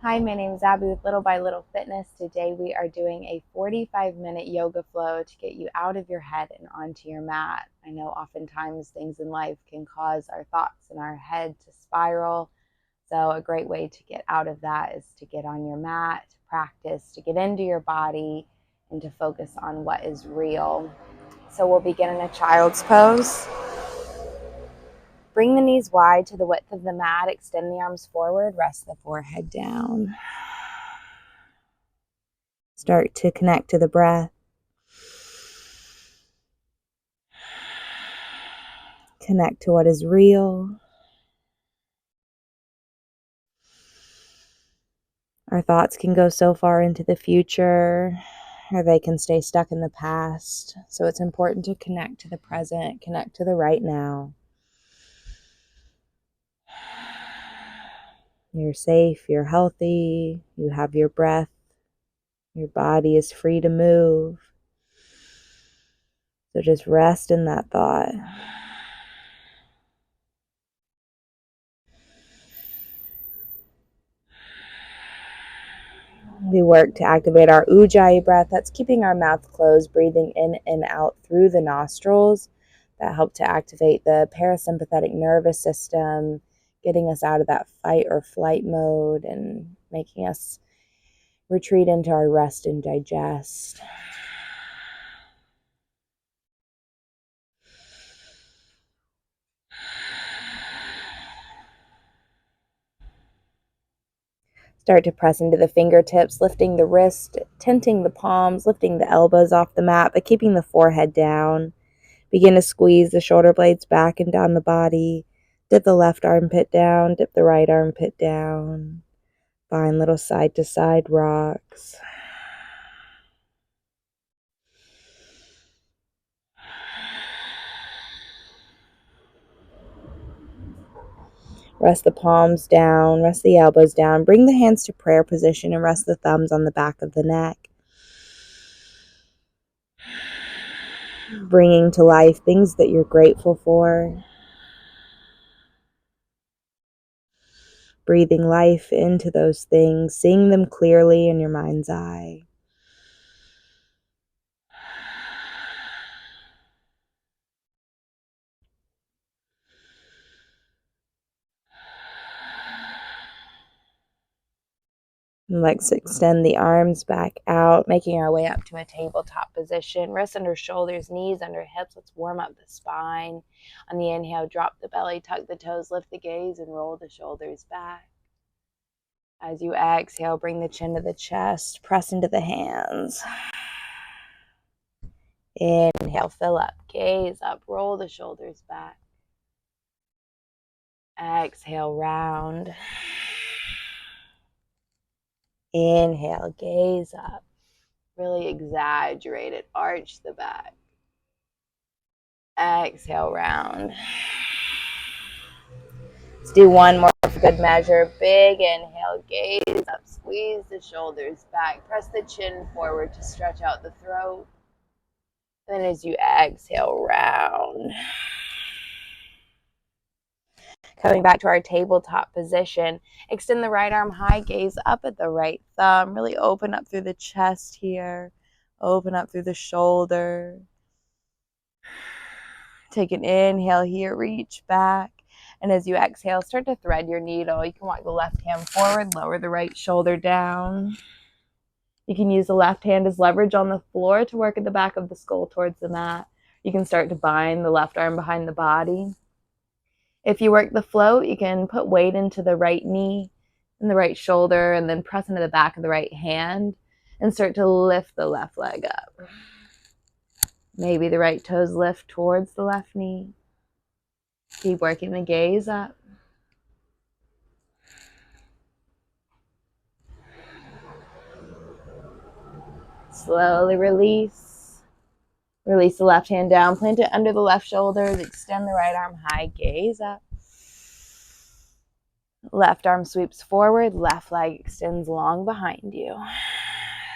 Hi, my name is Abby with Little by Little Fitness. Today we are doing a 45-minute yoga flow to get you out of your head and onto your mat. I know oftentimes things in life can cause our thoughts in our head to spiral. So a great way to get out of that is to get on your mat, to practice, to get into your body, and to focus on what is real. So we'll begin in a child's pose. Bring the knees wide to the width of the mat. Extend the arms forward. Rest the forehead down. Start to connect to the breath. Connect to what is real. Our thoughts can go so far into the future, or they can stay stuck in the past. So it's important to connect to the present, connect to the right now. You're safe, you're healthy, you have your breath, your body is free to move. So just rest in that thought. We work to activate our ujjayi breath. That's keeping our mouth closed, breathing in and out through the nostrils. That help to activate the parasympathetic nervous system, getting us out of that fight or flight mode and making us retreat into our rest and digest. Start to press into the fingertips, lifting the wrist, tenting the palms, lifting the elbows off the mat, but keeping the forehead down. Begin to squeeze the shoulder blades back and down the body. Dip the left armpit down, dip the right armpit down. Find little side to side rocks. Rest the palms down, rest the elbows down. Bring the hands to prayer position and rest the thumbs on the back of the neck. Bringing to life things that you're grateful for. Breathing life into those things, seeing them clearly in your mind's eye. Let's extend the arms back out, making our way up to a tabletop position. Wrists under shoulders, knees under hips. Let's warm up the spine. On the inhale, drop the belly, tuck the toes, lift the gaze, and roll the shoulders back. As you exhale, bring the chin to the chest, press into the hands. Inhale, fill up, gaze up, roll the shoulders back. Exhale, round. Inhale, gaze up. Really exaggerate it, arch the back. Exhale, round. Let's do one more for good measure. Big inhale, gaze up, squeeze the shoulders back. Press the chin forward to stretch out the throat. Then as you exhale, round. Coming back to our tabletop position, extend the right arm high, gaze up at the right thumb. Really open up through the chest here. Open up through the shoulder. Take an inhale here, reach back. And as you exhale, start to thread your needle. You can walk the left hand forward, lower the right shoulder down. You can use the left hand as leverage on the floor to work at the back of the skull towards the mat. You can start to bind the left arm behind the body. If you work the float, you can put weight into the right knee and the right shoulder and then press into the back of the right hand and start to lift the left leg up. Maybe the right toes lift towards the left knee. Keep working the gaze up. Slowly release. Release the left hand down, plant it under the left shoulders, extend the right arm high, gaze up. Left arm sweeps forward, left leg extends long behind you.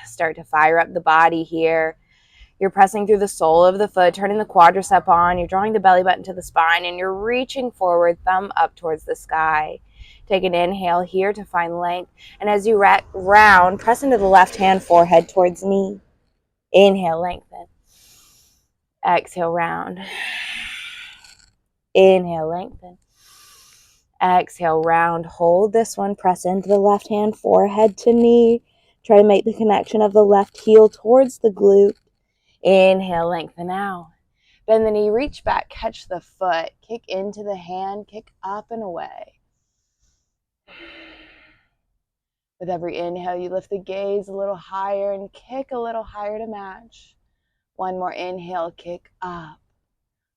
Start to fire up the body here. You're pressing through the sole of the foot, turning the quadricep on. You're drawing the belly button to the spine, and you're reaching forward, thumb up towards the sky. Take an inhale here to find length. And as you round, press into the left hand, forehead towards knee. Inhale, lengthen. Exhale, round. Inhale, lengthen. Exhale, round. Hold this one. Press into the left hand, forehead to knee. Try to make the connection of the left heel towards the glute. Inhale, lengthen out. Bend the knee, reach back, catch the foot. Kick into the hand, kick up and away. With every inhale, you lift the gaze a little higher and kick a little higher to match. One more inhale, kick up.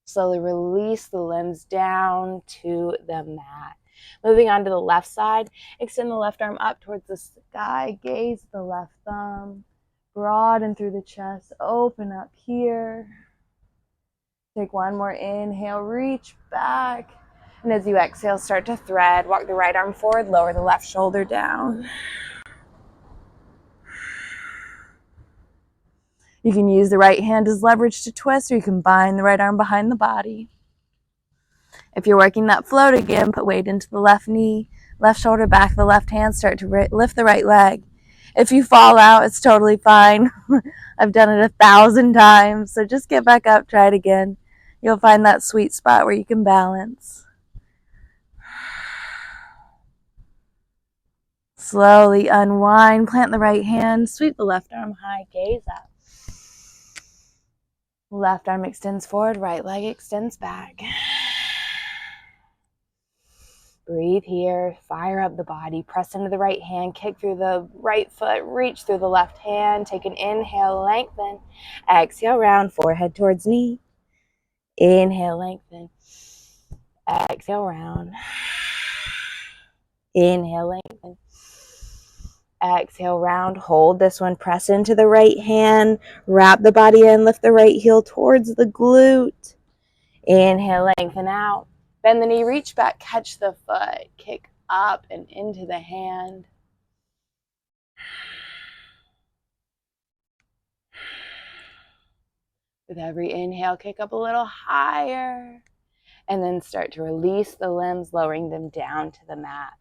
Slowly release the limbs down to the mat. Moving on to the left side, extend the left arm up towards the sky, gaze the left thumb, broaden through the chest, open up here. Take one more inhale, reach back. And as you exhale, start to thread. Walk the right arm forward, lower the left shoulder down. You can use the right hand as leverage to twist, or you can bind the right arm behind the body. If you're working that float again, put weight into the left knee, left shoulder, back of the left hand, start to lift the right leg. If you fall out, it's totally fine. I've done it 1,000 times, so just get back up, try it again. You'll find that sweet spot where you can balance. Slowly unwind, plant the right hand, sweep the left arm high, gaze up. Left arm extends forward, right leg extends back. Breathe here, fire up the body, press into the right hand, kick through the right foot, reach through the left hand, take an inhale, lengthen. Exhale, round, forehead towards knee. Inhale, lengthen. Exhale, round. Inhale, lengthen. Exhale, round. Hold this one. Press into the right hand. Wrap the body in. Lift the right heel towards the glute. Inhale, lengthen out. Bend the knee, reach back, catch the foot. Kick up and into the hand. With every inhale, kick up a little higher. And then start to release the limbs, lowering them down to the mat.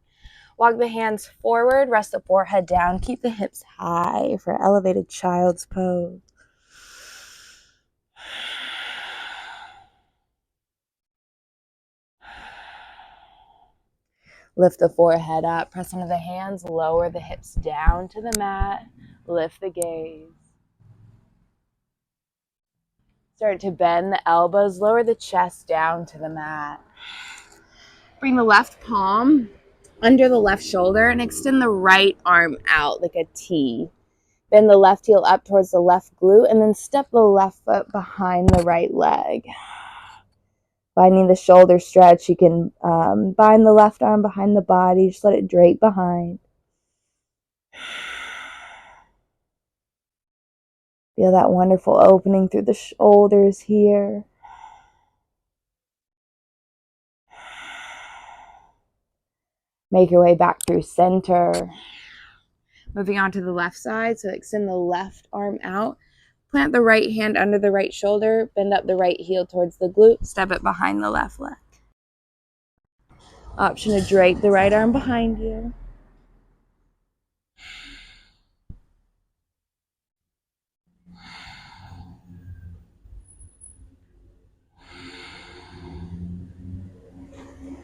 Walk the hands forward, rest the forehead down, keep the hips high for elevated child's pose. Lift the forehead up, press into the hands, lower the hips down to the mat, lift the gaze. Start to bend the elbows, lower the chest down to the mat. Bring the left palm under the left shoulder and extend the right arm out like a T. Bend the left heel up towards the left glute and then step the left foot behind the right leg. Finding the shoulder stretch, you can bind the left arm behind the body, just let it drape behind. Feel that wonderful opening through the shoulders here. Make your way back through center. Moving on to the left side, so extend the left arm out. Plant the right hand under the right shoulder, bend up the right heel towards the glute, step it behind the left leg. Option to drape the right arm behind you.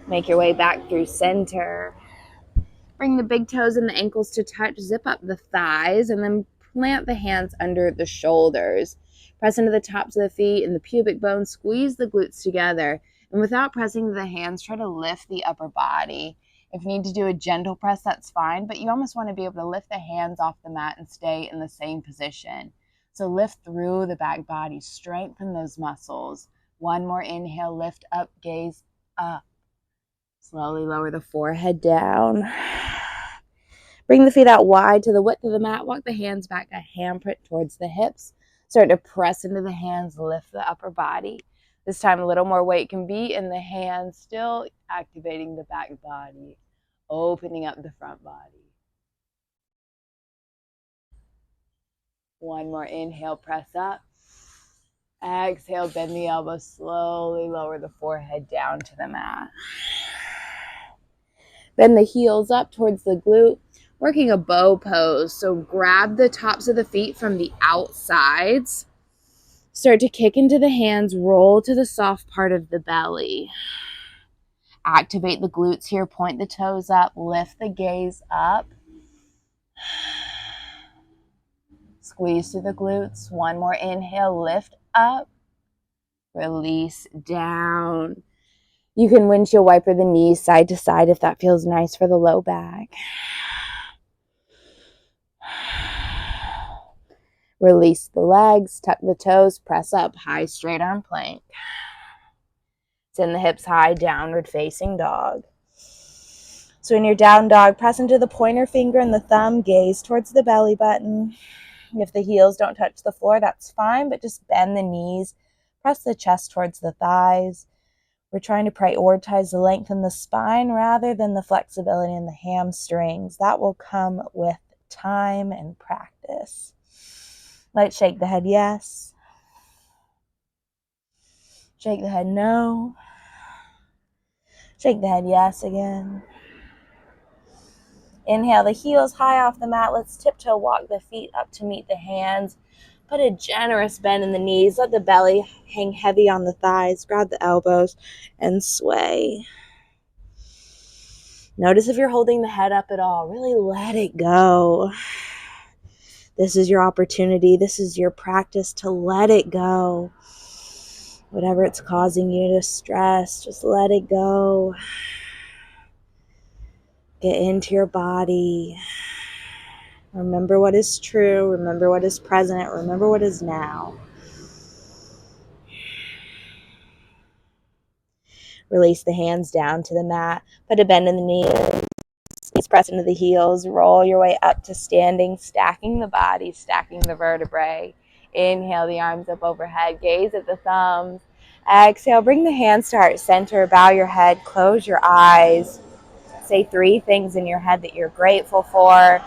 Make your way back through center. Bring the big toes and the ankles to touch, zip up the thighs, and then plant the hands under the shoulders. Press into the tops of the feet and the pubic bone, squeeze the glutes together. And without pressing the hands, try to lift the upper body. If you need to do a gentle press, that's fine, but you almost want to be able to lift the hands off the mat and stay in the same position. So lift through the back body, strengthen those muscles. One more inhale, lift up, gaze up. Slowly lower the forehead down. Bring the feet out wide to the width of the mat. Walk the hands back a handprint towards the hips. Start to press into the hands, lift the upper body. This time a little more weight can be in the hands, still activating the back body, opening up the front body. One more inhale, press up. Exhale, bend the elbows, slowly lower the forehead down to the mat. Bend the heels up towards the glute, working a bow pose. So grab the tops of the feet from the outsides. Start to kick into the hands, roll to the soft part of the belly. Activate the glutes here, point the toes up, lift the gaze up. Squeeze through the glutes. One more inhale, lift up. Release down. You can windshield wiper the knees side to side if that feels nice for the low back. Release the legs, tuck the toes, press up, high straight arm plank. Send the hips high, downward facing dog. So in your down dog, press into the pointer finger and the thumb, gaze towards the belly button. If the heels don't touch the floor, that's fine, but just bend the knees, press the chest towards the thighs. We're trying to prioritize the length in the spine rather than the flexibility in the hamstrings. That will come with time and practice. Let's shake the head yes. Shake the head no. Shake the head yes again. Inhale the heels high off the mat. Let's tiptoe walk the feet up to meet the hands. Put a generous bend in the knees. Let the belly hang heavy on the thighs. Grab the elbows and sway. Notice if you're holding the head up at all. Really let it go. This is your opportunity. This is your practice to let it go. Whatever it's causing you to stress, just let it go. Get into your body. Remember what is true. Remember what is present. Remember what is now. Release the hands down to the mat. Put a bend in the knees. Press into the heels. Roll your way up to standing, stacking the body, stacking the vertebrae. Inhale the arms up overhead. Gaze at the thumbs. Exhale, bring the hands to heart center. Bow your head. Close your eyes. Say 3 things in your head that you're grateful for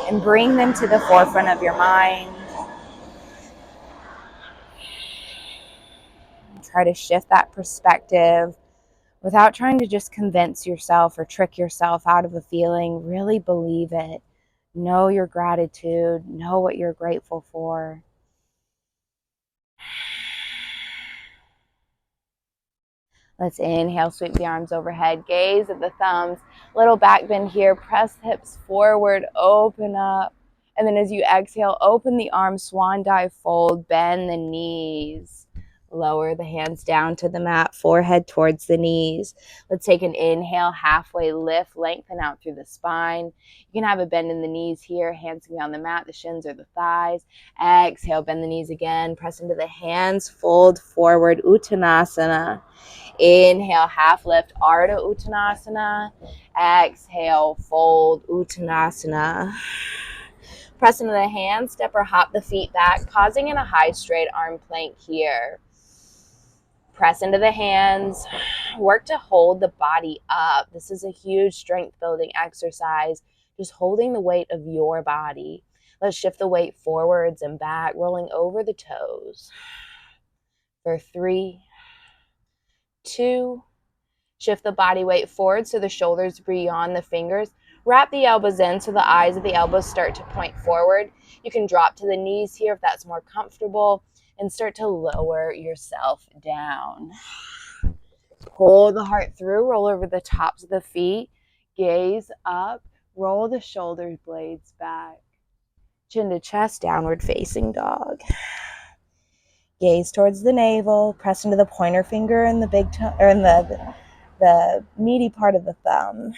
and bring them to the forefront of your mind. Try to shift that perspective without trying to just convince yourself or trick yourself out of a feeling. Really believe it. Know your gratitude. Know what you're grateful for. Let's inhale, sweep the arms overhead, gaze at the thumbs, little back bend here, press the hips forward, open up. And then as you exhale, open the arms, swan dive fold, bend the knees. Lower the hands down to the mat, forehead towards the knees. Let's take an inhale, halfway lift, lengthen out through the spine. You can have a bend in the knees here, hands can be on the mat, the shins or the thighs. Exhale, bend the knees again, press into the hands, fold forward, Uttanasana. Inhale, half lift, Ardha Uttanasana. Exhale, fold, Uttanasana. Press into the hands, step or hop the feet back, pausing in a high straight arm plank here. Press into the hands, work to hold the body up. This is a huge strength building exercise, just holding the weight of your body. Let's shift the weight forwards and back, rolling over the toes. For 3, 2, shift the body weight forward so the shoulders beyond the fingers. Wrap the elbows in so the eyes of the elbows start to point forward. You can drop to the knees here if that's more comfortable and start to lower yourself down. Pull the heart through, roll over the tops of the feet, gaze up, roll the shoulder blades back. Chin to chest, downward facing dog. Gaze towards the navel, press into the pointer finger and the big toe, or in the meaty part of the thumb.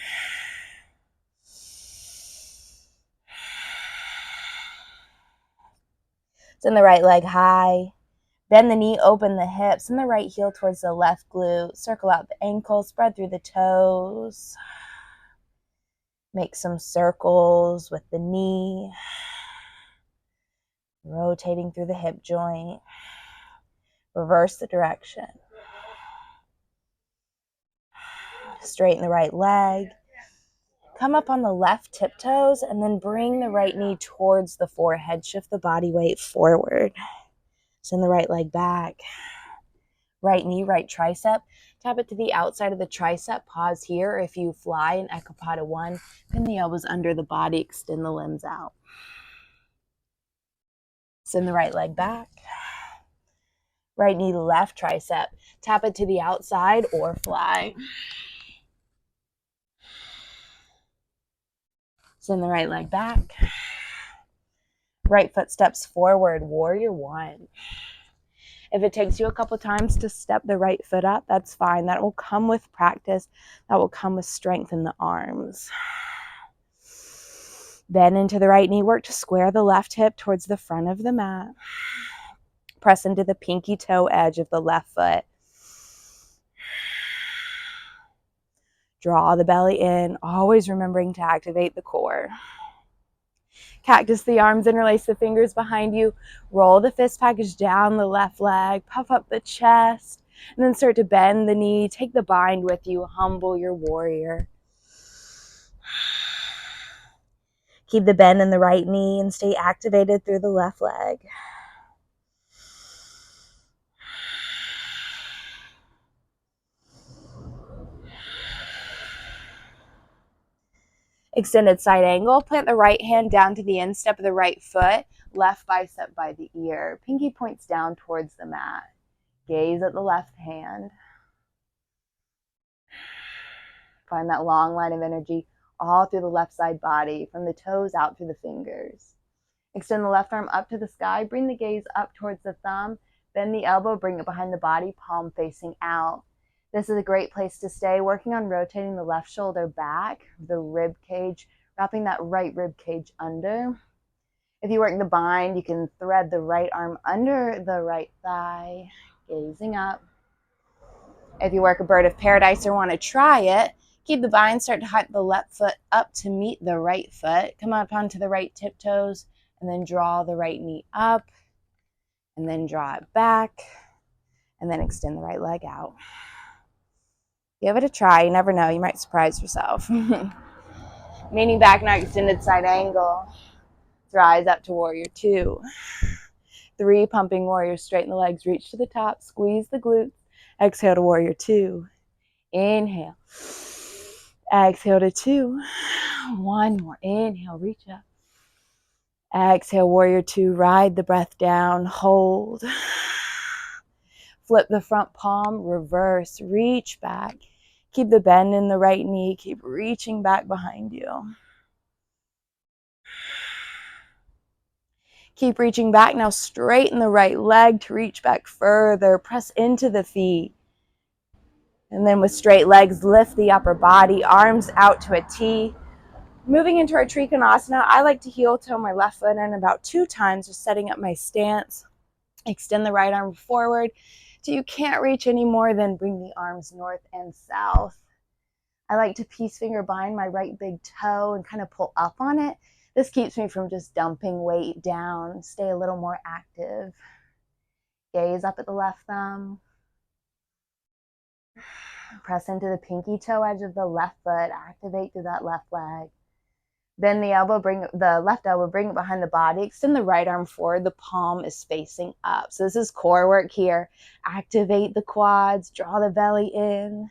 Send the right leg high. Bend the knee, open the hips, and the right heel towards the left glute. Circle out the ankle, spread through the toes. Make some circles with the knee. Rotating through the hip joint. Reverse the direction. Straighten the right leg. Come up on the left tiptoes and then bring the right knee towards the forehead. Shift the body weight forward. Send the right leg back. Right knee, right tricep. Tap it to the outside of the tricep. Pause here. If you fly in Ekapada 1, pin the elbows under the body, extend the limbs out. Send the right leg back. Right knee, left tricep. Tap it to the outside or fly. Send the right leg back. Right foot steps forward, warrior 1. If it takes you a couple times to step the right foot up, that's fine. That will come with practice. That will come with strength in the arms. Bend into the right knee. Work to square the left hip towards the front of the mat. Press into the pinky toe edge of the left foot. Draw the belly in, always remembering to activate the core. Cactus the arms, interlace the fingers behind you. Roll the fist package down the left leg. Puff up the chest. And then start to bend the knee. Take the bind with you. Humble your warrior. Keep the bend in the right knee and stay activated through the left leg. Extended side angle. Plant the right hand down to the instep of the right foot. Left bicep by the ear. Pinky points down towards the mat. Gaze at the left hand. Find that long line of energy all through the left side body, from the toes out through the fingers. Extend the left arm up to the sky. Bring the gaze up towards the thumb. Bend the elbow, bring it behind the body, palm facing out. This is a great place to stay, working on rotating the left shoulder back, the rib cage, wrapping that right rib cage under. If you work the bind, you can thread the right arm under the right thigh, gazing up. If you work a bird of paradise or want to try it, keep the bind, start to hike the left foot up to meet the right foot. Come up onto the right tiptoes, and then draw the right knee up, and then draw it back, and then extend the right leg out. Give it a try. You never know. You might surprise yourself. Leaning back now, extended side angle. Rise up to warrior 2. 3, pumping warrior. Straighten the legs, reach to the top, squeeze the glutes. Exhale to warrior 2. Inhale. Exhale to 2. 1 more. Inhale, reach up. Exhale, warrior 2. Ride the breath down. Hold. Flip the front palm, reverse, reach back. Keep the bend in the right knee. Keep reaching back behind you. Keep reaching back. Now straighten the right leg to reach back further. Press into the feet. And then with straight legs, lift the upper body, arms out to a T. Moving into our Trikonasana, I like to heel toe my left foot in about 2 times, just setting up my stance. Extend the right arm forward till you can't reach anymore, then bring the arms north and south. I like to peace finger bind my right big toe and kind of pull up on it. This keeps me from just dumping weight down. Stay a little more active. Gaze up at the left thumb. Press into the pinky toe edge of the left foot. Activate through that left leg. Bend the elbow, bring the left elbow, bring it behind the body. Extend the right arm forward. The palm is facing up. So this is core work here. Activate the quads. Draw the belly in.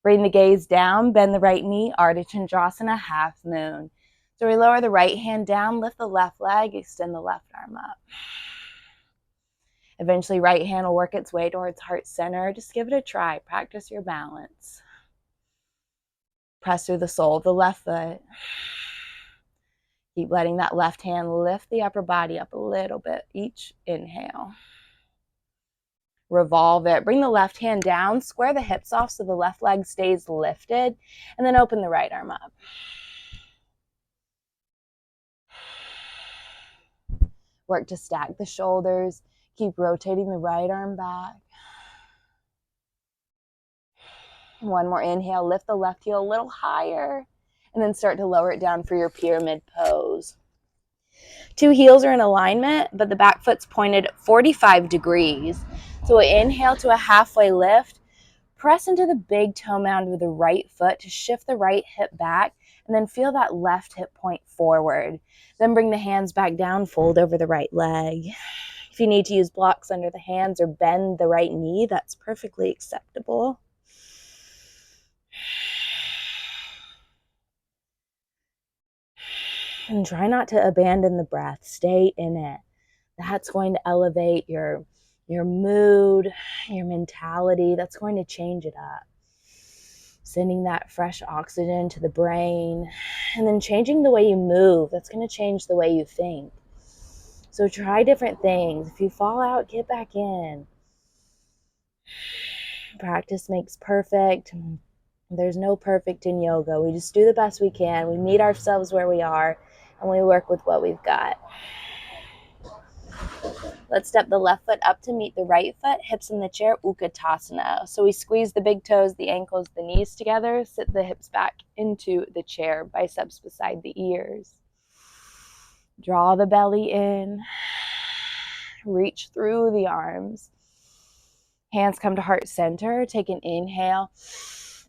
Bring the gaze down. Bend the right knee. Ardha Chandrasana, half moon. So we lower the right hand down. Lift the left leg. Extend the left arm up. Eventually, right hand will work its way towards heart center. Just give it a try. Practice your balance. Press through the sole of the left foot. Keep letting that left hand lift the upper body up a little bit. Each inhale. Revolve it. Bring the left hand down. Square the hips off so the left leg stays lifted. And then open the right arm up. Work to stack the shoulders. Keep rotating the right arm back. 1 more inhale. Lift the left heel a little higher. And then start to lower it down for your pyramid pose. 2 heels are in alignment, but the back foot's pointed at 45 degrees. So we'll inhale to a halfway lift. Press into the big toe mound with the right foot to shift the right hip back. And then feel that left hip point forward. Then bring the hands back down, fold over the right leg. If you need to use blocks under the hands or bend the right knee, that's perfectly acceptable. And try not to abandon the breath. Stay in it. That's going to elevate your mood, your mentality. That's going to change it up. Sending that fresh oxygen to the brain, and then changing the way you move. That's going to change the way you think. So try different things. If you fall out, get back in. Practice makes perfect. There's no perfect in yoga. We just do the best we can. We meet ourselves where we are, and we work with what we've got. Let's step the left foot up to meet the right foot, hips in the chair, Utkatasana. So we squeeze the big toes, the ankles, the knees together, sit the hips back into the chair, biceps beside the ears. Draw the belly in, reach through the arms. Hands come to heart center. Take an inhale.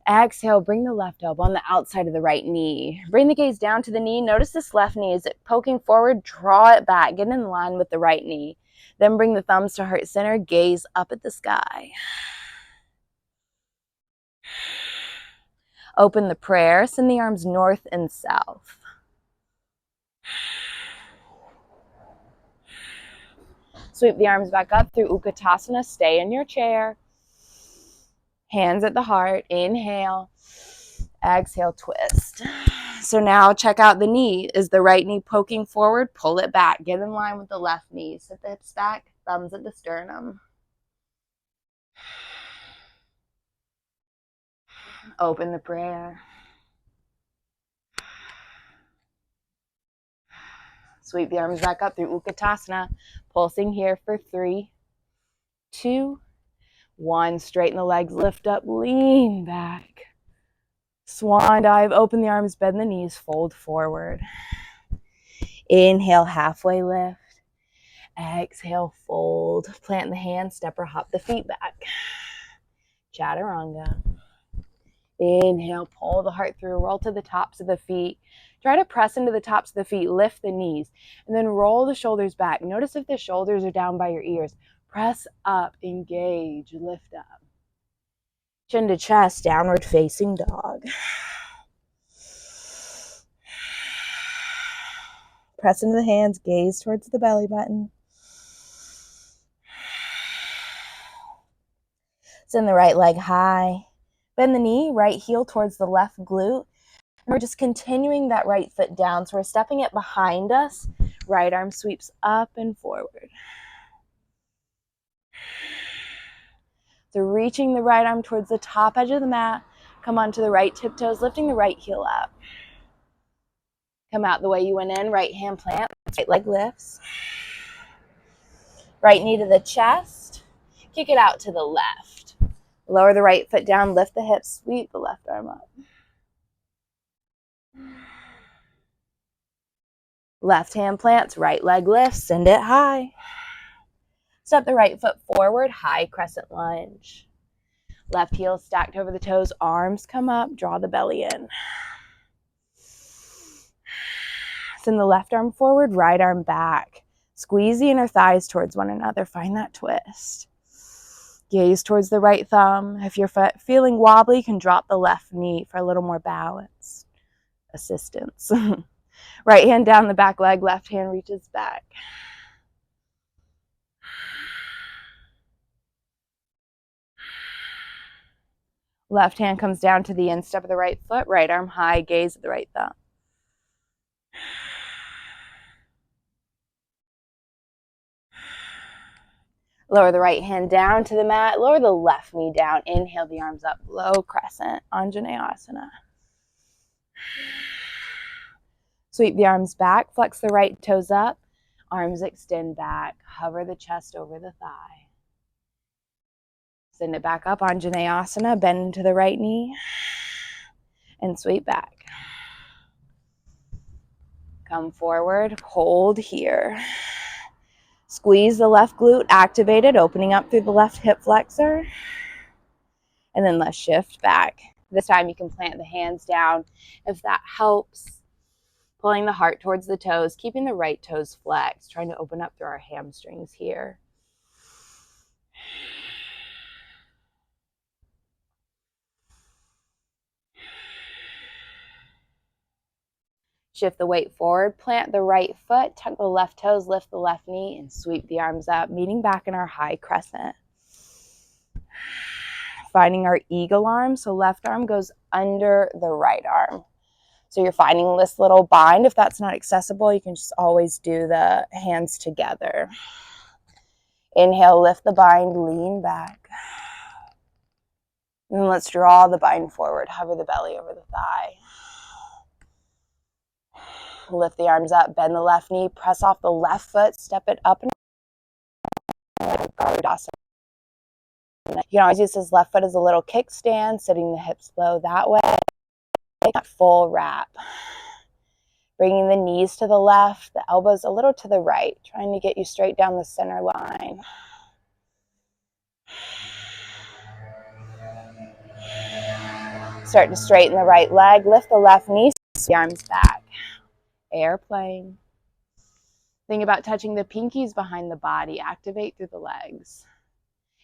Exhale, bring the left elbow on the outside of the right knee. Bring the gaze down to the knee. Notice this left knee. Is it poking forward? Draw it back. Get in line with the right knee. Then bring the thumbs to heart center. Gaze up at the sky. Open the prayer. Send the arms north and south. Sweep the arms back up through Utkatasana. Stay in your chair. Hands at the heart. Inhale. Exhale, twist. So now check out the knee. Is the right knee poking forward? Pull it back. Get in line with the left knee. Sit the hips back. Thumbs at the sternum. Open the prayer. Sweep the arms back up through Utkatasana. Pulsing here for 3, 2, 1. Straighten the legs, lift up, lean back. Swan dive, open the arms, bend the knees, fold forward. Inhale, halfway lift. Exhale, fold. Plant the hands, step or hop the feet back. Chaturanga. Inhale, pull the heart through, roll to the tops of the feet. Try to press into the tops of the feet, lift the knees, and then roll the shoulders back. Notice if the shoulders are down by your ears. Press up, engage, lift up. Chin to chest, downward facing dog. Press into the hands, gaze towards the belly button. Send the right leg high. Bend the knee, right heel towards the left glute. And we're just continuing that right foot down. So we're stepping it behind us. Right arm sweeps up and forward. So reaching the right arm towards the top edge of the mat. Come onto the right tiptoes, lifting the right heel up. Come out the way you went in. Right hand plant. Right leg lifts. Right knee to the chest. Kick it out to the left. Lower the right foot down. Lift the hips. Sweep the left arm up. Left hand plants. Right leg lifts. Send it high. Step the right foot forward. High crescent lunge. Left heel stacked over the toes. Arms come up. Draw the belly in. Send the left arm forward. Right arm back. Squeeze the inner thighs towards one another. Find that twist. Gaze towards the right thumb. If you're feeling wobbly, you can drop the left knee for a little more balance. Assistance. Right hand down the back leg. Left hand reaches back. Left hand comes down to the instep of the right foot. Right arm high. Gaze at the right thumb. Lower the right hand down to the mat. Lower the left knee down. Inhale the arms up. Low crescent. Anjaneyasana. Sweep the arms back. Flex the right toes up. Arms extend back. Hover the chest over the thigh. Send it back up. Anjaneyasana. Bend into the right knee. And sweep back. Come forward. Hold here. Squeeze the left glute, activate it, opening up through the left hip flexor. And then let's shift back. This time you can plant the hands down if that helps. Pulling the heart towards the toes, keeping the right toes flexed, trying to open up through our hamstrings here. Shift the weight forward, plant the right foot, tuck the left toes, lift the left knee, and sweep the arms up, meeting back in our high crescent. Finding our eagle arm, so left arm goes under the right arm. So you're finding this little bind. If that's not accessible, you can just always do the hands together. Inhale, lift the bind, lean back. And then let's draw the bind forward, hover the belly over the thigh. Lift the arms up, bend the left knee, press off the left foot, step it up and Garudasana. You can always use this left foot as a little kickstand, sitting the hips low that way. Take that full wrap. Bringing the knees to the left, the elbows a little to the right, trying to get you straight down the center line. Start to straighten the right leg, lift the left knee, the arms back. Airplane. Think about touching the pinkies behind the body, activate through the legs.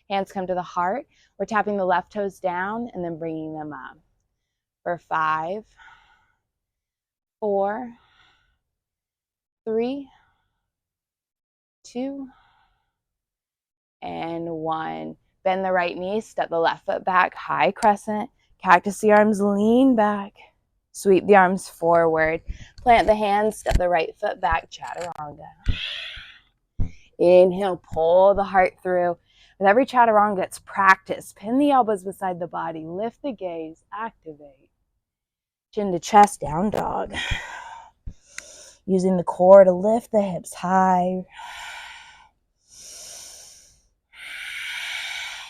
Hands come to the heart. We're tapping the left toes down and then bringing them up. For 5, 4, 3, 2, and 1. Bend the right knee, step the left foot back, high crescent. Cactus the arms, lean back. Sweep the arms forward. Plant the hands, step the right foot back, chaturanga. Inhale, pull the heart through. With every chaturanga, it's practice. Pin the elbows beside the body. Lift the gaze, activate. Chin to chest, down dog. Using the core to lift the hips high.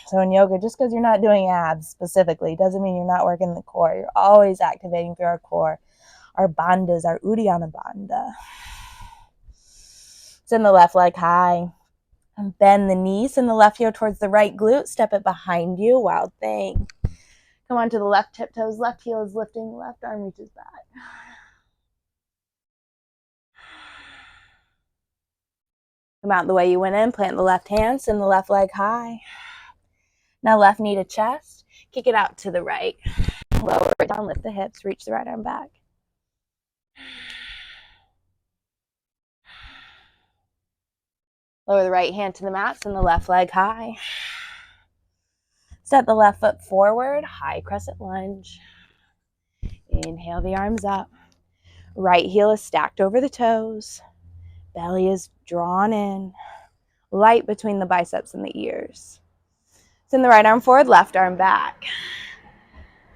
So in yoga, just because you're not doing abs specifically doesn't mean you're not working the core. You're always activating through our core, our bandhas, our Uddiyana Bandha. Send the left leg high. And bend the knees, send the left heel towards the right glute. Step it behind you. Wild thing. Come on to the left tiptoes. Left heel is lifting. Left arm reaches back. Come out the way you went in. Plant the left hand. Send the left leg high. Now left knee to chest. Kick it out to the right. Lower it down. Lift the hips. Reach the right arm back. Lower the right hand to the mat. Send the left leg high. Step the left foot forward. High crescent lunge. Inhale the arms up. Right heel is stacked over the toes. Belly is drawn in. Light between the biceps and the ears. Send the right arm forward, left arm back.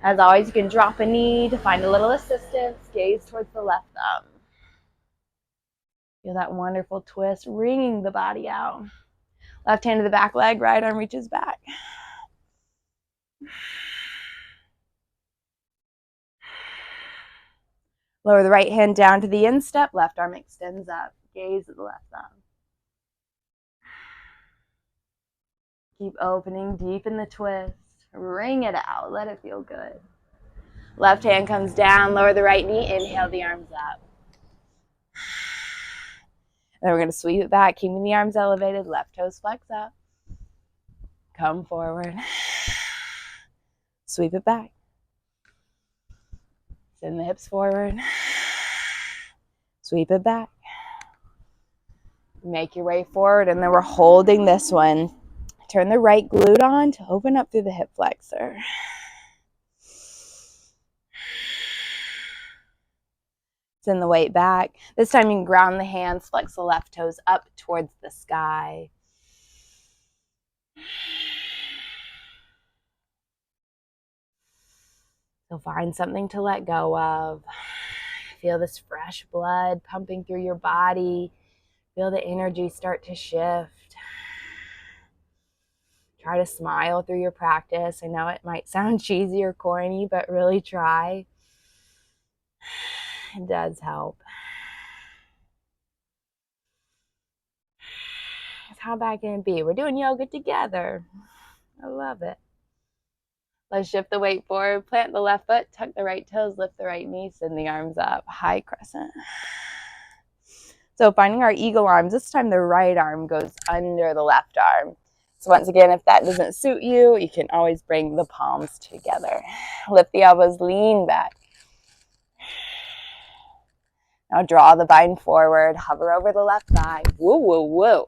As always, you can drop a knee to find a little assistance. Gaze towards the left thumb. Feel that wonderful twist, wringing the body out. Left hand to the back leg, right arm reaches back. Lower the right hand down to the instep, left arm extends up. Gaze at the left thumb. Keep opening, deepen the twist. Wring it out, let it feel good. Left hand comes down, lower the right knee, inhale the arms up. Then we're going to sweep it back, keeping the arms elevated, left toes flex up. Come forward. Sweep it back. Send the hips forward. Sweep it back. Make your way forward, and then we're holding this one. Turn the right glute on to open up through the hip flexor. Send the weight back. This time you can ground the hands, flex the left toes up towards the sky. So find something to let go of. Feel this fresh blood pumping through your body. Feel the energy start to shift. Try to smile through your practice. I know it might sound cheesy or corny, but really try. It does help. How bad can it be? We're doing yoga together. I love it. Let's shift the weight forward, plant the left foot, tuck the right toes, lift the right knee, send the arms up, high crescent. So finding our eagle arms, this time the right arm goes under the left arm. So once again, if that doesn't suit you, you can always bring the palms together. Lift the elbows, lean back. Now draw the bind forward, hover over the left thigh. Woo, woo, woo.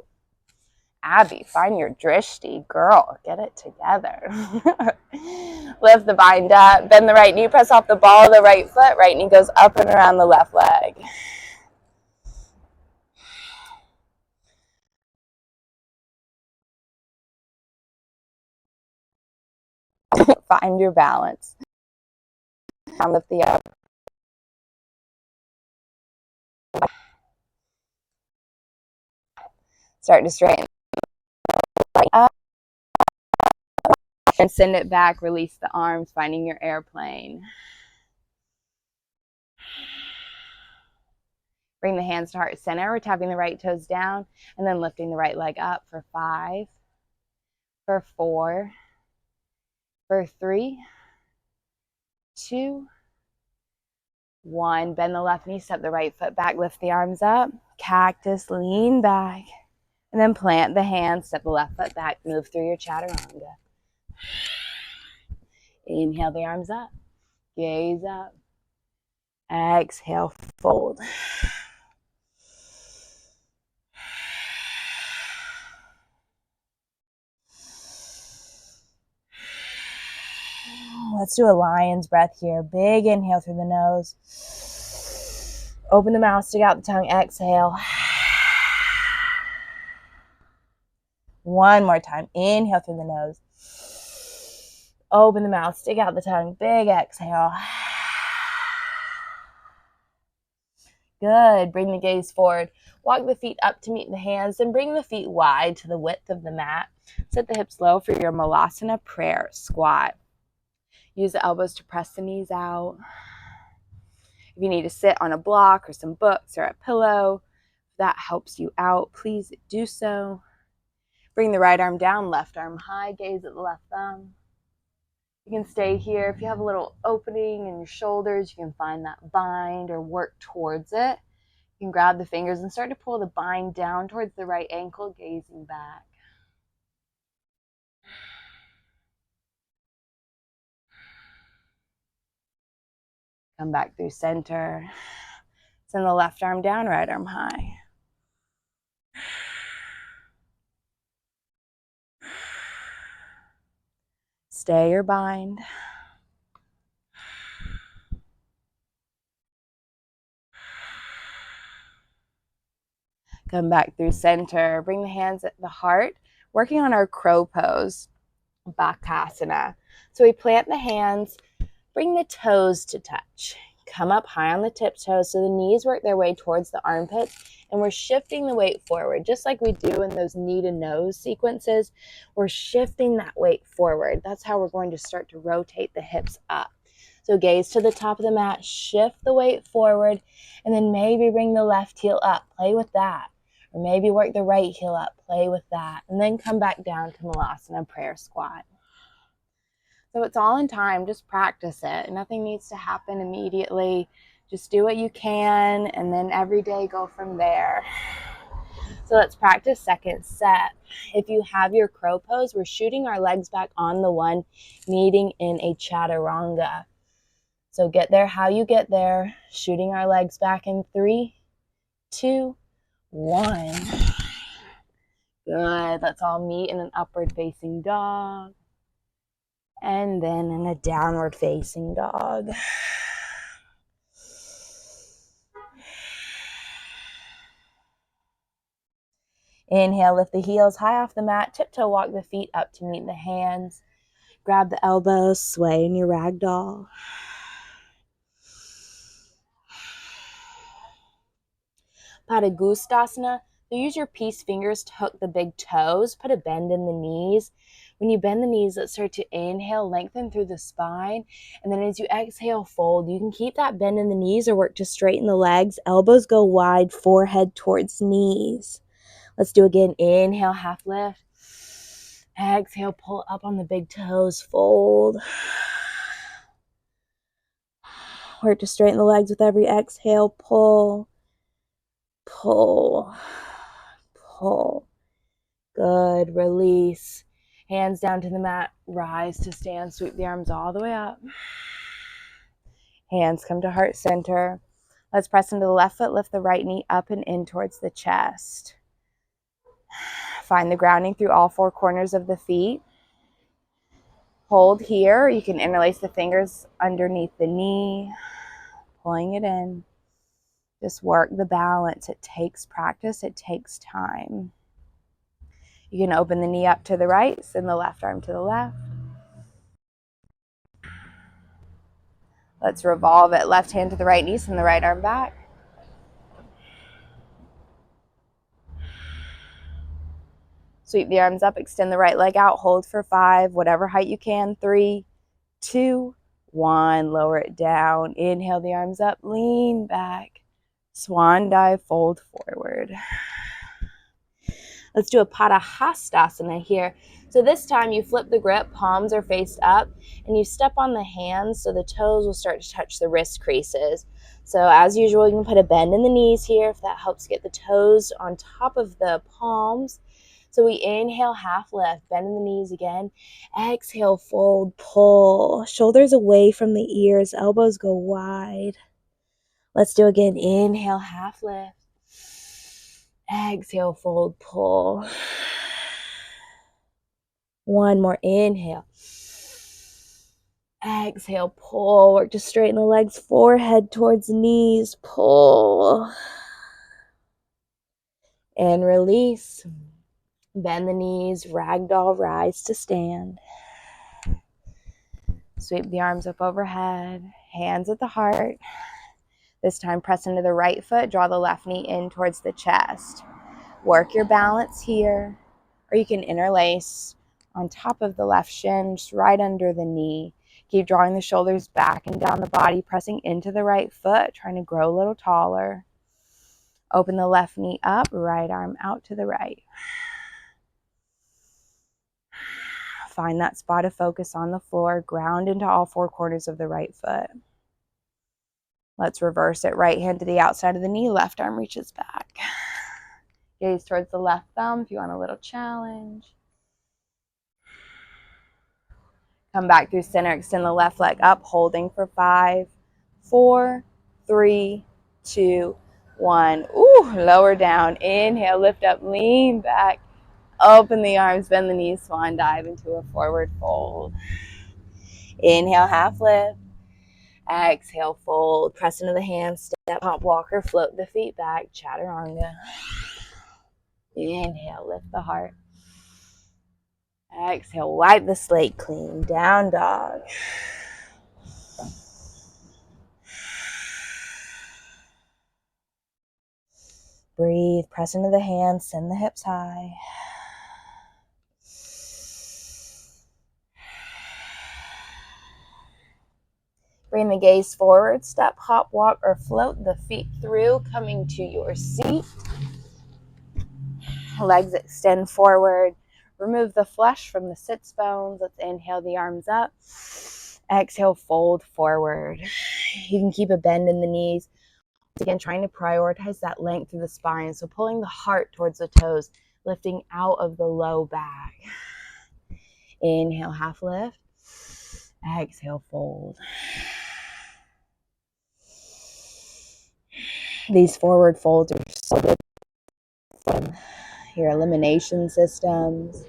Abby, find your drishti. Girl, get it together. Lift the bind up, bend the right knee, press off the ball of the right foot. Right knee goes up and around the left leg. Find your balance. Now lift the up. Start to straighten up and send it back. Release the arms, finding your airplane. Bring the hands to heart center. We're tapping the right toes down and then lifting the right leg up for 5, for 4, for 3, 2, 1. Bend the left knee, step the right foot back, lift the arms up. Cactus, lean back. And then plant the hands, step the left foot back, move through your chaturanga. Inhale the arms up, gaze up. Exhale, fold. Let's do a lion's breath here. Big inhale through the nose. Open the mouth, stick out the tongue, exhale. One more time. Inhale through the nose. Open the mouth, stick out the tongue, big exhale. Good. Bring the gaze forward. Walk the feet up to meet the hands and bring the feet wide to the width of the mat. Set the hips low for your malasana prayer squat. Use the elbows to press the knees out. If you need to sit on a block or some books or a pillow, if that helps you out, please do so. Bring the right arm down, left arm high, gaze at the left thumb. You can stay here. If you have a little opening in your shoulders, you can find that bind or work towards it. You can grab the fingers and start to pull the bind down towards the right ankle, gazing back. Come back through center. Send the left arm down, right arm high. Stay or bind. Come back through center. Bring the hands at the heart. Working on our crow pose, Bakasana. So we plant the hands, bring the toes to touch. Come up high on the tiptoes so the knees work their way towards the armpits, and we're shifting the weight forward, just like we do in those knee to nose sequences. We're shifting that weight forward. That's how we're going to start to rotate the hips up. So gaze to the top of the mat, shift the weight forward, and then maybe bring the left heel up. Play with that. Or maybe work the right heel up. Play with that. And then come back down to Malasana prayer squat. So it's all in time. Just practice it. Nothing needs to happen immediately. Just do what you can, and then every day go from there. So let's practice second set. If you have your crow pose, we're shooting our legs back on the one, meeting in a chaturanga. So get there how you get there. Shooting our legs back in 3, 2, 1. Good. Let's all meet in an upward facing dog. And then in a downward facing dog. Inhale, lift the heels high off the mat. Tiptoe walk the feet up to meet the hands. Grab the elbows, sway in your ragdoll. Padangusthasana. So use your peace fingers to hook the big toes. Put a bend in the knees. When you bend the knees, let's start to inhale, lengthen through the spine. And then as you exhale, fold. You can keep that bend in the knees or work to straighten the legs. Elbows go wide, forehead towards knees. Let's do again. Inhale, half lift. Exhale, pull up on the big toes, fold. Work to straighten the legs with every exhale. Pull, pull, pull. Good. Release. Hands down to the mat. Rise to stand. Sweep the arms all the way up. Hands come to heart center. Let's press into the left foot. Lift the right knee up and in towards the chest. Find the grounding through all four corners of the feet. Hold here. You can interlace the fingers underneath the knee, pulling it in. Just work the balance. It takes practice. It takes time. You can open the knee up to the right, send the left arm to the left. Let's revolve it. Left hand to the right knee, send the right arm back. Sweep the arms up, extend the right leg out, hold for 5, whatever height you can. 3, 2, 1. Lower it down. Inhale the arms up, lean back. Swan dive, fold forward. Let's do a Padahastasana here. So this time you flip the grip, palms are faced up, and you step on the hands so the toes will start to touch the wrist creases. So as usual, you can put a bend in the knees here if that helps get the toes on top of the palms. So we inhale, half lift, bend in the knees again. Exhale, fold, pull. Shoulders away from the ears, elbows go wide. Let's do again. Inhale, half lift. Exhale, fold, pull. One more. Inhale. Exhale, pull. Work to straighten the legs, forehead towards knees. Pull. And release. Bend the knees, ragdoll, rise to stand. Sweep the arms up overhead, hands at the heart. This time press into the right foot, draw the left knee in towards the chest. Work your balance here, or you can interlace on top of the left shin, just right under the knee. Keep drawing the shoulders back and down the body, pressing into the right foot, trying to grow a little taller. Open the left knee up, right arm out to the right. Find that spot of focus on the floor. Ground into all four corners of the right foot. Let's reverse it. Right hand to the outside of the knee. Left arm reaches back. Gaze towards the left thumb if you want a little challenge. Come back through center. Extend the left leg up. Holding for 5, 4, 3, 2, 1. Ooh, lower down. Inhale, lift up, lean back. Open the arms, bend the knees, swan dive into a forward fold. Inhale, half lift. Exhale, fold. Press into the hands, step, hop, walker, float the feet back, chaturanga. Inhale, lift the heart. Exhale, wipe the slate clean, down dog. Breathe, press into the hands, send the hips high. Bring the gaze forward, step, hop, walk, or float the feet through, coming to your seat. Legs extend forward. Remove the flesh from the sits bones. Let's inhale the arms up. Exhale, fold forward. You can keep a bend in the knees. Again, trying to prioritize that length through the spine. So pulling the heart towards the toes, lifting out of the low back. Inhale, half lift. Exhale, fold. These forward folds are so good from your elimination systems.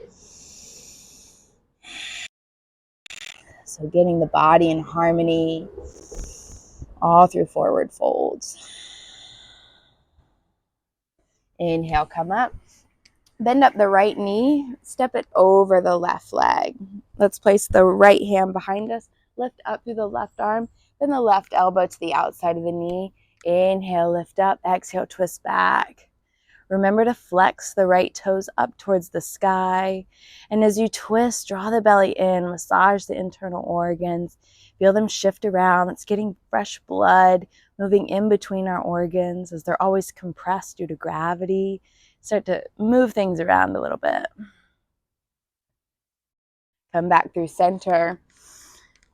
So getting the body in harmony all through forward folds. Inhale, come up. Bend up the right knee, step it over the left leg. Let's place the right hand behind us, lift up through the left arm, bend the left elbow to the outside of the knee. Inhale, lift up, exhale, twist back. Remember to flex the right toes up towards the sky. And as you twist, draw the belly in, massage the internal organs. Feel them shift around. It's getting fresh blood moving in between our organs as they're always compressed due to gravity. Start to move things around a little bit. Come back through center.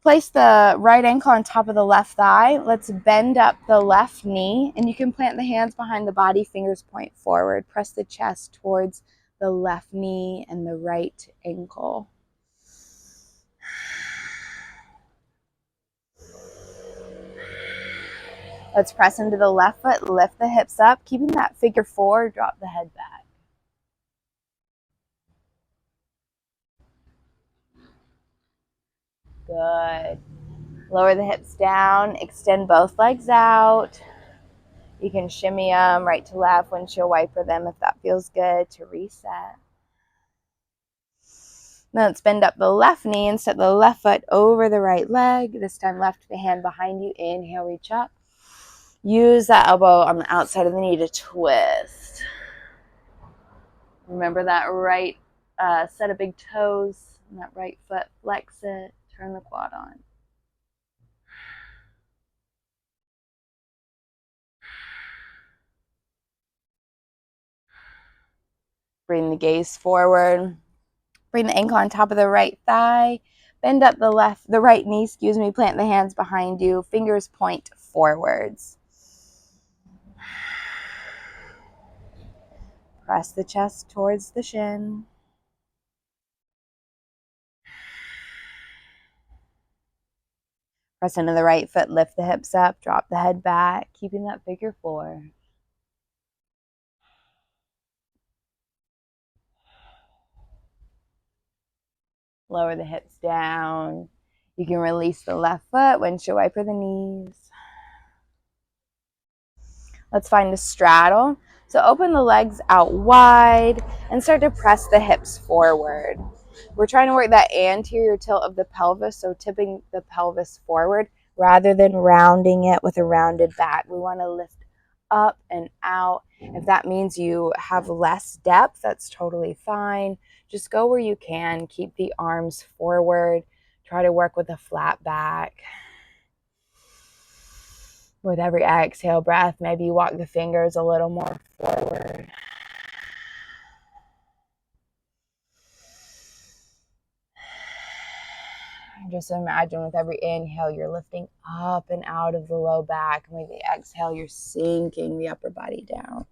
Place the right ankle on top of the left thigh. Let's bend up the left knee, and you can plant the hands behind the body, fingers point forward. Press the chest towards the left knee and the right ankle. Let's press into the left foot, lift the hips up, keeping that figure four, drop the head back. Good. Lower the hips down, extend both legs out. You can shimmy them right to left, windshield wiper them if that feels good to reset. Then let's bend up the left knee and step the left foot over the right leg. This time left the hand behind you. Inhale, reach up. Use that elbow on the outside of the knee to twist. Remember that right set of big toes and that right foot. Flex it. Turn the quad on. Bring the gaze forward. Bring the ankle on top of the right thigh. Bend up the right knee, plant the hands behind you. Fingers point forwards. Press the chest towards the shin. Press into the right foot, lift the hips up, drop the head back, keeping that figure four. Lower the hips down. You can release the left foot, windshield wiper the knees. Let's find a straddle. So open the legs out wide and start to press the hips forward. We're trying to work that anterior tilt of the pelvis, so tipping the pelvis forward rather than rounding it with a rounded back. We want to lift up and out. If that means you have less depth, that's totally fine. Just go where you can. Keep the arms forward. Try to work with a flat back. With every exhale breath, maybe you walk the fingers a little more forward. Just imagine with every inhale, you're lifting up and out of the low back. And with the exhale, you're sinking the upper body down.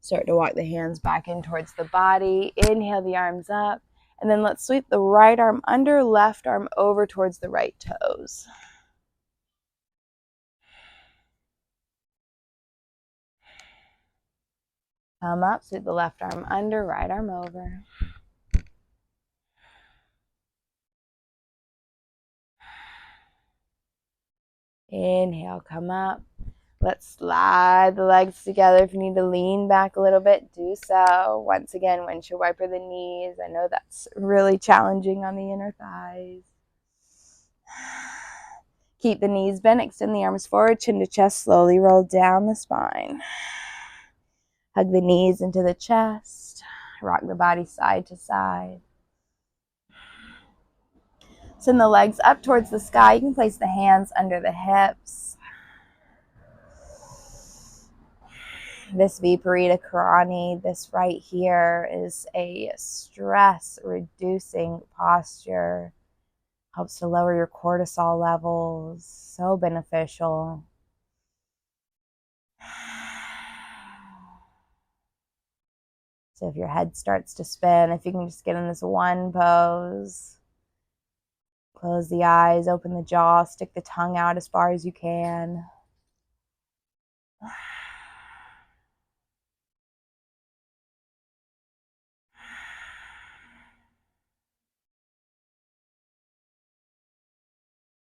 Start to walk the hands back in towards the body. Inhale the arms up. And then let's sweep the right arm under, left arm over towards the right toes. Come up, sweep the left arm under, right arm over. Inhale, come up. Let's slide the legs together. If you need to lean back a little bit, do so. Once again, windshield wiper the knees. I know that's really challenging on the inner thighs. Keep the knees bent, extend the arms forward, chin to chest, slowly roll down the spine. Hug the knees into the chest. Rock the body side to side. Send the legs up towards the sky. You can place the hands under the hips. This Viparita Karani, this right here, is a stress-reducing posture. Helps to lower your cortisol levels. So beneficial. So if your head starts to spin, if you can just get in this one pose. Close the eyes, open the jaw, stick the tongue out as far as you can.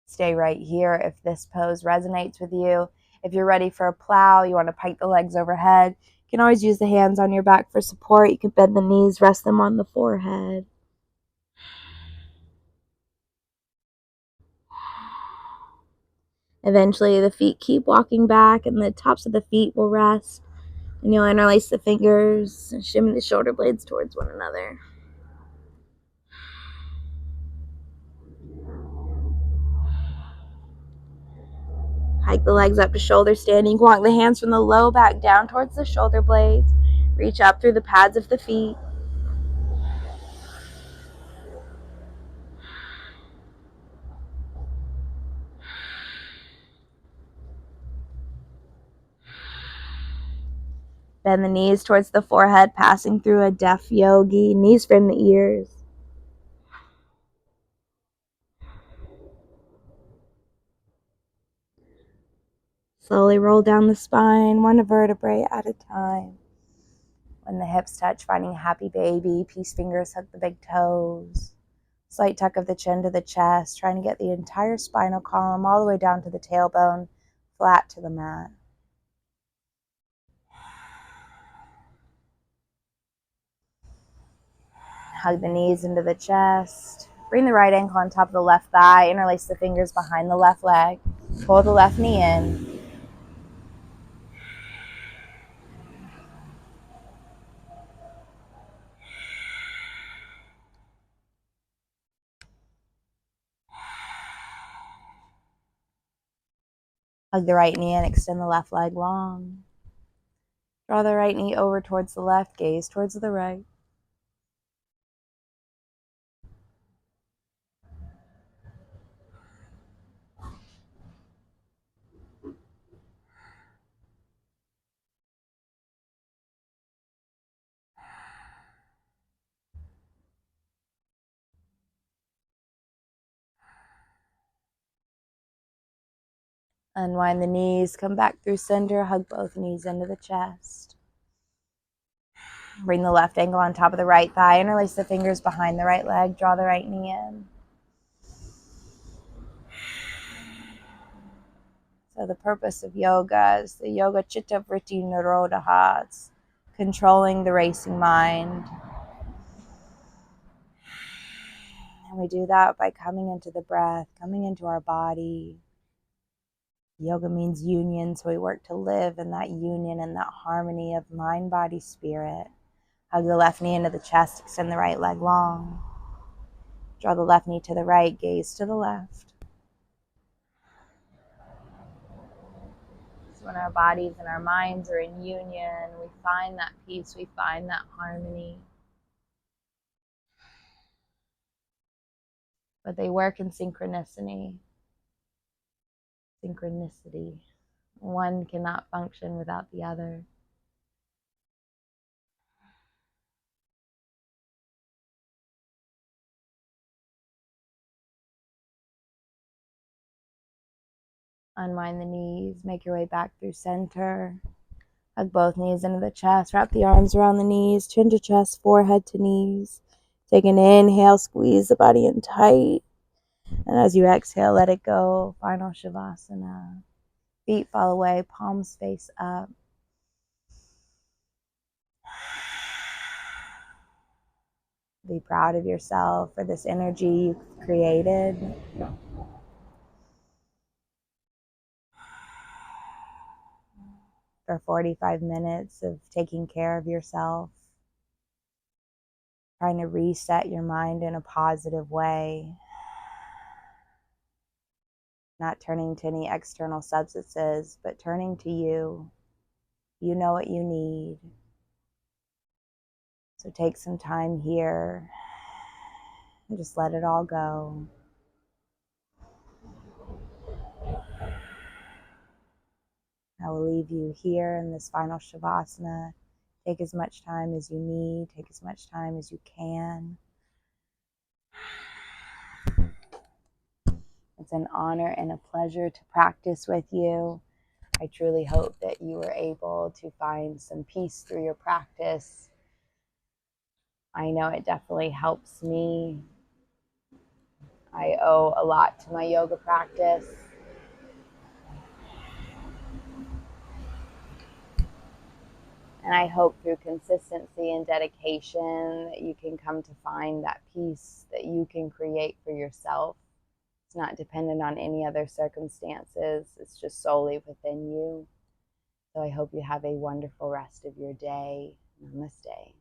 Stay right here if this pose resonates with you. If you're ready for a plow, you want to pike the legs overhead, you can always use the hands on your back for support. You can bend the knees, rest them on the forehead. Eventually, the feet keep walking back and the tops of the feet will rest. And you'll interlace the fingers and shimmy the shoulder blades towards one another. Hike the legs up to shoulder standing. Walk the hands from the low back down towards the shoulder blades. Reach up through the pads of the feet. Bend the knees towards the forehead, passing through a deaf yogi. Knees frame the ears. Slowly roll down the spine, one vertebrae at a time. When the hips touch, finding a happy baby. Peace fingers hug the big toes. Slight tuck of the chin to the chest, trying to get the entire spinal column all the way down to the tailbone, flat to the mat. Hug the knees into the chest. Bring the right ankle on top of the left thigh. Interlace the fingers behind the left leg. Pull the left knee in. Hug the right knee and extend the left leg long. Draw the right knee over towards the left, gaze towards the right. Unwind the knees, come back through center, hug both knees into the chest. Bring the left ankle on top of the right thigh, interlace the fingers behind the right leg, draw the right knee in. So the purpose of yoga is the yoga chitta vritti nirodha. It's controlling the racing mind. And we do that by coming into the breath, coming into our body. Yoga means union, so we work to live in that union and that harmony of mind, body, spirit. Hug the left knee into the chest, extend the right leg long. Draw the left knee to the right, gaze to the left. So when our bodies and our minds are in union, we find that peace, we find that harmony. But they work in synchronicity. One cannot function without the other. Unwind the knees, make your way back through center. Hug both knees into the chest, wrap the arms around the knees, chin to chest, forehead to knees. Take an inhale, squeeze the body in tight. And as you exhale, let it go. Final Shavasana. Feet fall away, palms face up. Be proud of yourself for this energy you've created. For 45 minutes of taking care of yourself. Trying to reset your mind in a positive way. Not turning to any external substances, but turning to you. You know what you need. So take some time here and just let it all go. I will leave you here in this final Shavasana. Take as much time as you need. Take as much time as you can. It's an honor and a pleasure to practice with you. I truly hope that you were able to find some peace through your practice. I know it definitely helps me. I owe a lot to my yoga practice. And I hope through consistency and dedication that you can come to find that peace that you can create for yourself. It's not dependent on any other circumstances. It's just solely within you. So I hope you have a wonderful rest of your day. Namaste.